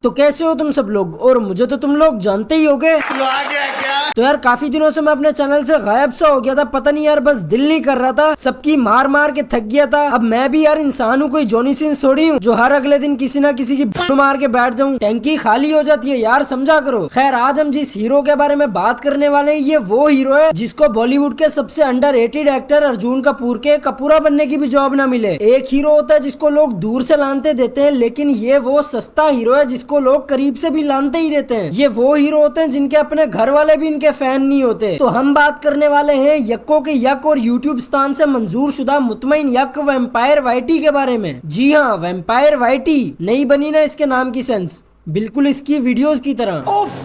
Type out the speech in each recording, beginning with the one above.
तो कैसे हो तुम सब लोग, और मुझे तो तुम लोग जानते ही होगे। तो यार काफी दिनों से मैं अपने चैनल से गायब सा हो गया था, पता नहीं यार, बस दिल नहीं कर रहा था, सबकी मार मार के थक गया था। अब मैं भी यार इंसान हूँ, कोई जॉनी सिंस थोड़ी हूँ जो हर अगले दिन किसी ना किसी की मार के बैठ जाऊँ। टैंकी खाली हो जाती है यार, समझा करो। खैर आज हम जिस हीरो के बारे में बात करने वाले हैं, ये वो हीरो है जिसको बॉलीवुड के सबसे अंडररेटेड एक्टर अर्जुन कपूर के कपूरा बनने की भी जॉब ना मिले। एक हीरो होता है जिसको लोग दूर से लानते देते हैं, लेकिन ये वो सस्ता हीरो है जिसको लोग करीब से भी लानते ही देते हैं। ये वो हीरो होते हैं जिनके अपने घर वाले भी इनके फैन नहीं होते। तो हम बात करने वाले हैं यक्को के यक और यूट्यूब स्थान से मंजूर शुदा मुतमईन यक वैम्पायर वाईटी के बारे में। जी हाँ, वैम्पायर वाईटी। नहीं बनी ना इसके नाम की सेंस, बिल्कुल इसकी वीडियोस की तरह।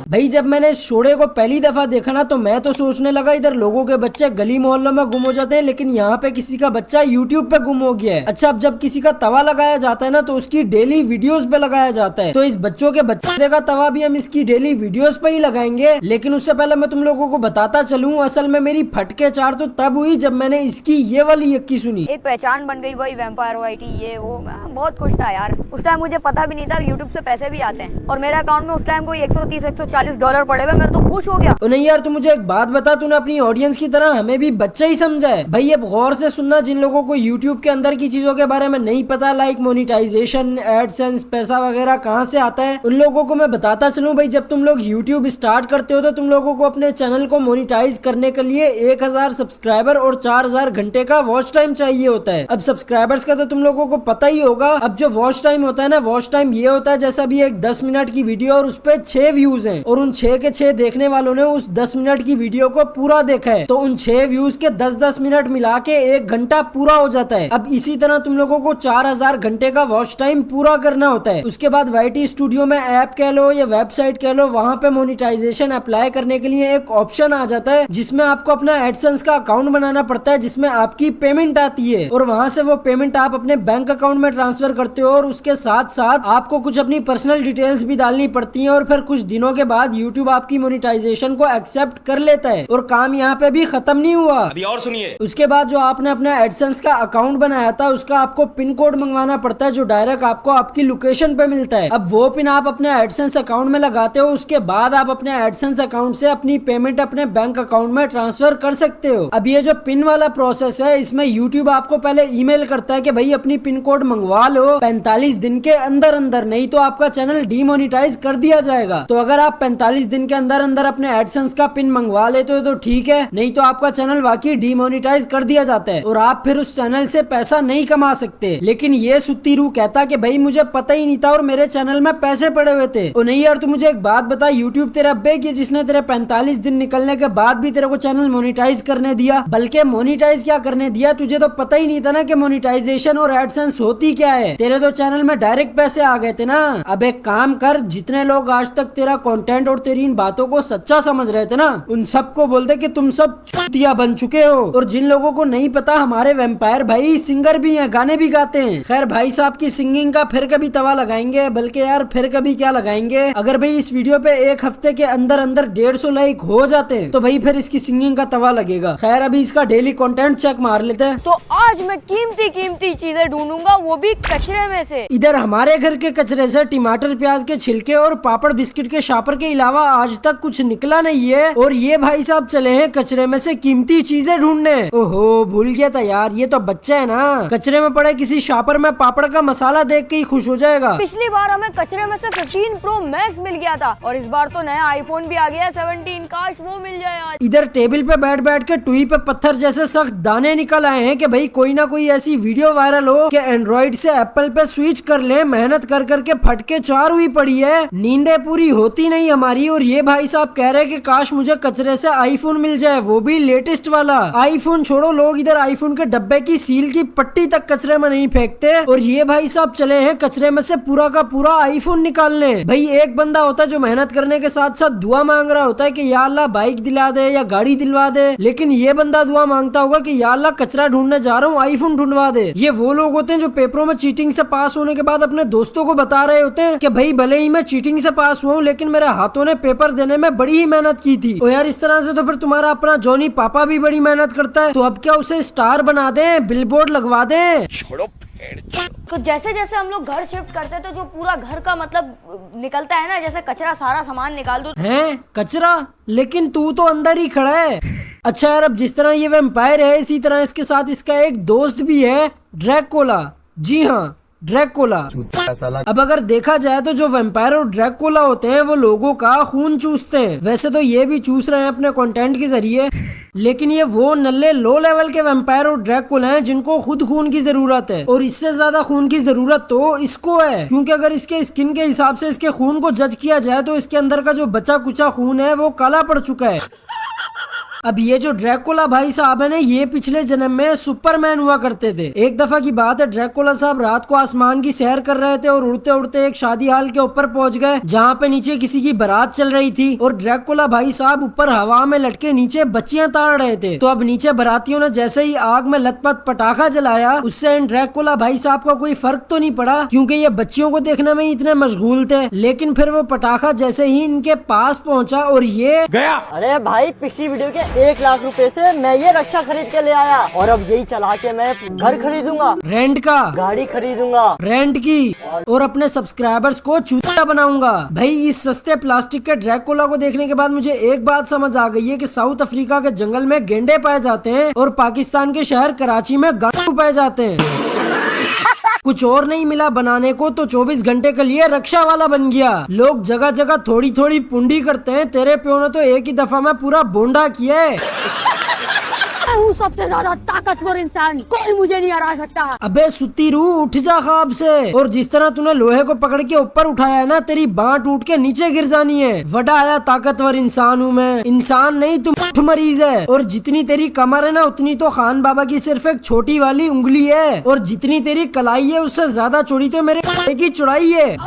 भाई जब मैंने इस शोडे को पहली दफा देखा ना, तो मैं तो सोचने लगा इधर लोगों के बच्चे गली मोहल्लों में गुम हो जाते हैं, लेकिन यहाँ पे किसी का बच्चा यूट्यूब पे गुम हो गया है। अच्छा, अब जब किसी का तवा लगाया जाता है ना, तो उसकी डेली वीडियोस पे लगाया जाता है। तो इस बच्चों के बच्चे का तवा भी हम इसकी डेली वीडियोस पे ही लगाएंगे। लेकिन उससे पहले मैं तुम लोगों को बताता चलूँ, असल में मेरी फटके चार तो तब हुई जब मैंने इसकी ये वाली यक्की सुनी। एक पहचान बन गई भाई वैम्पायर वाईटी, ये वो। मैं बहुत खुश था यार, उस टाइम मुझे पता भी नहीं था यूट्यूब से पैसे भी आते हैं, और मेरे अकाउंट में उस टाइम कोई 130-140 डॉलर पड़े हुए। मैं तो खुश हो गया। तो नहीं यार, तू मुझे एक बात बता, तूने अपनी ऑडियंस की तरह हमें भी बच्चा ही समझा है। भाई अब गौर से सुनना, जिन लोगों को यूट्यूब के अंदर की चीजों के बारे में नहीं पता, लाइक मोनिटाइजेशन, एडसेंस, पैसा वगैरह कहाँ से आता है, उन लोगों को मैं बताता चलूं। भाई जब तुम लोग यूट्यूब स्टार्ट करते हो तो तुम लोगों को अपने चैनल को मोनिटाइज करने के लिए 1000 सब्सक्राइबर और 4000 घंटे का वॉच टाइम चाहिए होता है। अब सब्सक्राइबर्स का तो तुम लोगों को पता ही होगा। अब जो वॉच टाइम होता है ना, वॉच टाइम ये होता है जैसा भी एक 10 मिनट की वीडियो और उस पे 6 व्यूज हैं, और उन 6 के 6 देखने वालों ने उस 10 मिनट की वीडियो को पूरा देखा है, तो उन 6 व्यूज के 10-10 मिनट मिला के 1 घंटा पूरा हो जाता है। अब इसी तरह तुम लोगों को 4000 घंटे का वॉच टाइम पूरा करना होता है। उसके बाद वाईटी स्टूडियो में ऐप कह लो या वेबसाइट कह लो, वहाँ पे मोनिटाइजेशन अप्लाई करने के लिए एक ऑप्शन आ जाता है जिसमें आपको अपना एडसेंस का अकाउंट बनाना पड़ता है, जिसमें आपकी पेमेंट आती है, और वहाँ से वो पेमेंट आप अपने बैंक अकाउंट में ट्रांसफर करते हो, और उसके साथ साथ आपको कुछ अपनी पर्सनल डिटेल्स भी डालनी पड़ती है, और फिर कुछ दिनों के बाद YouTube आपकी मोनेटाइजेशन को एक्सेप्ट कर लेता है। और काम यहाँ पे भी खत्म नहीं हुआ, अभी और सुनिए। उसके बाद जो आपने अपना एडसेंस का अकाउंट बनाया था, उसका आपको पिन कोड मंगवाना पड़ता है, जो डायरेक्ट आपको आपकी लोकेशन पे मिलता है। अब वो पिन आप अपने एडसेंस अकाउंट में लगाते हो, उसके बाद आप अपने एडसेंस अकाउंट से अपनी पेमेंट अपने बैंक अकाउंट में ट्रांसफर कर सकते हो। अब ये जो पिन वाला प्रोसेस है, इसमें यूट्यूब आपको पहले ईमेल करता है कि भाई अपनी पिन कोड मंगवा लो 45 दिन के अंदर अंदर, नहीं तो आपका चैनल डीमोनिटाइज कर दिया जाएगा। तो अगर आप 45 दिन के अंदर अंदर अपने एडसेंस का पिन मंगवा लेते हो तो ठीक है, नहीं तो आपका चैनल वाकई डीमोनिटाइज कर दिया जाता है, और आप फिर उस चैनल से पैसा नहीं कमा सकते। लेकिन ये सुत्ती रूह कहता कि भाई मुझे पता ही नहीं था और मेरे चैनल में पैसे पड़े हुए थे। और नहीं यार, तू मुझे एक बात बता, यूट्यूब तेरा अब्बे की जिसने तेरे 45 दिन निकलने के बाद भी तेरे को चैनल मोनिटाइज करने दिया, बल्कि मोनिटाइज क्या करने दिया, तुझे तो पता ही नहीं था ना कि मोनिटाइजेशन और एडसेंस होती क्या है। तेरे तो चैनल में डायरेक्ट पैसे आ गए थे ना। अब एक काम कर, जितने लोग आज तक तेरा कंटेंट और तेरी इन बातों को सच्चा समझ रहे थे ना, उन सबको बोल दे कि तुम सब चूतिया बन चुके हो। और जिन लोगों को नहीं पता, हमारे वैम्पायर भाई सिंगर भी हैं, गाने भी गाते हैं। खैर भाई साहब की सिंगिंग का फिर कभी तवा लगाएंगे, बल्कि यार फिर कभी क्या लगाएंगे, अगर भाई इस वीडियो पे 1 हफ्ते के अंदर अंदर 150 लाइक हो जाते हैं तो भाई फिर इसकी सिंगिंग का तवा लगेगा। खैर अभी इसका डेली कंटेंट चेक मार लेते हैं। तो आज मैं कीमती चीजें ढूंढूंगा, वो भी कचरे में से। इधर हमारे घर के कचरे से टमाटर प्याज के छिलके और पापड़ बिस्किट के शापर के अलावा आज तक कुछ निकला नहीं है, और ये भाई साहब चले हैं कचरे में से कीमती चीजें ढूंढने। ओहो, भूल गया था यार, ये तो बच्चा है ना, कचरे में पड़े किसी शापर में पापड़ का मसाला देख के ही खुश हो जाएगा। पिछली बार हमें कचरे में से 15 प्रो मैक्स मिल गया था, और इस बार तो नया आईफोन भी आ गया 17, काश वो मिल जाए आज। इधर टेबल पे बैठ बैठ के टुई पे पत्थर जैसे सख्त दाने निकल आए हैं कि भाई कोई ना कोई ऐसी वीडियो वायरल हो कि एंड्रॉइड से एप्पल पे स्विच कर ले। मेहनत कर करके फटके चार हुई पड़ी है, नींदें पूरी होती नहीं हमारी, और ये भाई साहब कह रहे हैं कि काश मुझे कचरे से आईफोन मिल जाए, वो भी लेटेस्ट वाला। आईफोन छोड़ो, लोग इधर आईफोन के डब्बे की सील की पट्टी तक कचरे में नहीं फेंकते, और ये भाई साहब चले हैं कचरे में से पूरा का पूरा आईफोन निकालने। भाई एक बंदा होता है जो मेहनत करने के साथ साथ दुआ मांग रहा होता है कि या अल्लाह बाइक दिला दे या गाड़ी दिलवा दे, लेकिन ये बंदा दुआ मांगता होगा कि या अल्लाह कचरा ढूंढने जा रहा हूँ, आईफोन ढूंढवा दे। ये वो लोग होते हैं जो पेपरों में चीटिंग से पास होने के बाद अपने दोस्तों को बता रहे होते हैं कि भाई भले ही मैं चीटिंग से पास हुआ हूँ, लेकिन मेरे हाथों ने पेपर देने में बड़ी ही मेहनत की थी। और यार इस तरह से तो फिर तुम्हारा अपना जॉनी पापा भी बड़ी मेहनत करता है, तो अब क्या उसे स्टार बना दे, बिलबोर्ड लगवा दे। छोड़ो तो जैसे जैसे हम लोग घर शिफ्ट करते तो जो पूरा घर का मतलब निकलता है ना, जैसे कचरा सारा सामान निकाल दो। हैं कचरा? लेकिन तू तो अंदर ही खड़ा है। अच्छा यार, अब जिस तरह ये वैम्पायर है इसी तरह इसके साथ इसका एक दोस्त भी है, ड्रैकुला। जी हाँ, ड्रैकुला। अब अगर देखा जाए तो जो वैम्पायर और ड्रैकुला होते हैं वो लोगों का खून चूसते हैं। वैसे तो ये भी चूस रहे हैं अपने कंटेंट के जरिए, लेकिन ये वो नल्ले लो लेवल के वैम्पायर और ड्रैकुला हैं जिनको खुद खून की जरूरत है, और इससे ज्यादा खून की जरूरत तो इसको है, क्योंकि अगर इसके स्किन के हिसाब से इसके खून को जज किया जाए तो इसके अंदर का जो बचा कुचा खून है वो काला पड़ चुका है। अब ये जो ड्रैकुला भाई साहब है ना, ये पिछले जन्म में सुपरमैन हुआ करते थे। एक दफा की बात है, ड्रैकुला साहब रात को आसमान की सैर कर रहे थे और उड़ते उड़ते एक शादी हाल के ऊपर पहुंच गए जहाँ पे नीचे किसी की बारात चल रही थी, और ड्रैकुला भाई साहब ऊपर हवा में लटके नीचे बच्चियां ताड़ रहे थे। तो अब नीचे बारातियों ने जैसे ही आग में लथपथ पटाखा जलाया, उससे इन ड्रैकुला भाई साहब का कोई फर्क तो नहीं पड़ा, क्योंकि ये बच्चियों को देखने में इतने मशगूल थे। लेकिन फिर वो पटाखा जैसे ही इनके पास पहुंचा और ये गया। अरे भाई, पिछली वीडियो के 1 लाख रुपए से मैं ये रक्षा खरीद के ले आया, और अब यही चला के मैं घर खरीदूंगा, रेंट का गाड़ी खरीदूंगा, रेंट की, और अपने सब्सक्राइबर्स को चूतिया बनाऊंगा। भाई इस सस्ते प्लास्टिक के ड्रैकुला को देखने के बाद मुझे एक बात समझ आ गई है कि साउथ अफ्रीका के जंगल में गेंडे पाए जाते हैं और पाकिस्तान के शहर कराची में गांडू पाए जाते हैं। कुछ और नहीं मिला बनाने को तो 24 घंटे के लिए रक्षा वाला बन गया। लोग जगह जगह थोड़ी थोड़ी पुंडी करते हैं, तेरे प्यो ने तो एक ही दफा में पूरा बोंडा किया है। मैं हूँ सबसे ज्यादा ताकतवर इंसान, कोई मुझे नहीं हरा सकता। अबे सुती रूह, उठ जा ख्वाब से, और जिस तरह तूने लोहे को पकड़ के ऊपर उठाया है ना, तेरी बांह टूट के नीचे गिर जानी है। वड़ा आया ताकतवर इंसान हूँ मैं, इंसान नहीं तुम मरीज है। और जितनी तेरी कमर है ना उतनी तो खान बाबा की सिर्फ एक छोटी वाली उंगली है, और जितनी तेरी कलाई है उससे ज्यादा चौड़ी तो मेरे की चौड़ाई है।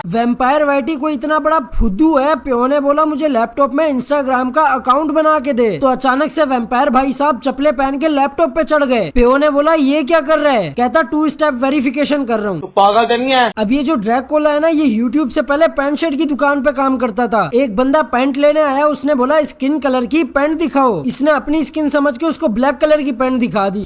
वैम्पायर वाइटी को इतना बड़ा फुद्दू है, प्यो ने बोला मुझे लैपटॉप में इंस्टाग्राम का अकाउंट बना के दे, तो अचानक से वैम्पायर भाई साहब चप्पलें पहन के लैपटॉप पे चढ़ गए। प्यो ने बोला ये क्या कर रहे हैं? कहता 2 स्टेप वेरिफिकेशन कर रहा हूँ। पागल तो नहीं है? अब ये जो ड्रैकुला है ना, ये यूट्यूब से पहले पैंट शर्ट की दुकान पे काम करता था। एक बंदा पैंट लेने आया, उसने बोला स्किन कलर की पैंट दिखाओ, इसने अपनी स्किन समझ के उसको ब्लैक कलर की पैंट दिखा दी।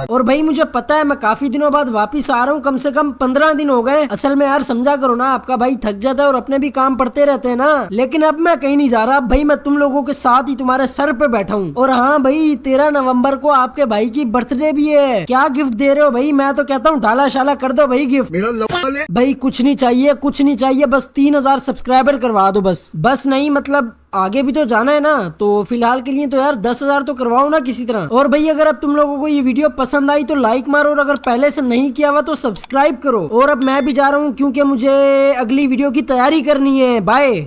और भाई मुझे पता है मैं काफी दिनों बाद वापिस आ रहा हूँ, कम से कम 15 दिन हो गए। असल में यार समझा करो ना, आपका भाई थक जाता है और अपने भी काम पड़ते रहते हैं ना, लेकिन अब मैं कहीं नहीं जा रहा। भाई मैं तुम लोगों के साथ ही तुम्हारे सर पे बैठा हूँ। और हाँ भाई, 13 नवंबर को आपके भाई की बर्थडे भी है। क्या गिफ्ट दे रहे हो भाई? मैं तो कहता हूँ डाला शाला कर दो भाई गिफ्ट। भाई कुछ नहीं चाहिए, कुछ नहीं चाहिए, बस 3000 सब्सक्राइबर करवा दो। बस नहीं मतलब आगे भी तो जाना है ना, तो फिलहाल के लिए तो यार 10,000 तो करवाओ ना किसी तरह। और भाई अगर अब तुम लोगों को ये वीडियो पसंद आई तो लाइक मारो, और अगर पहले से नहीं किया हुआ तो सब्सक्राइब करो। और अब मैं भी जा रहा हूँ क्योंकि मुझे अगली वीडियो की तैयारी करनी है। बाय।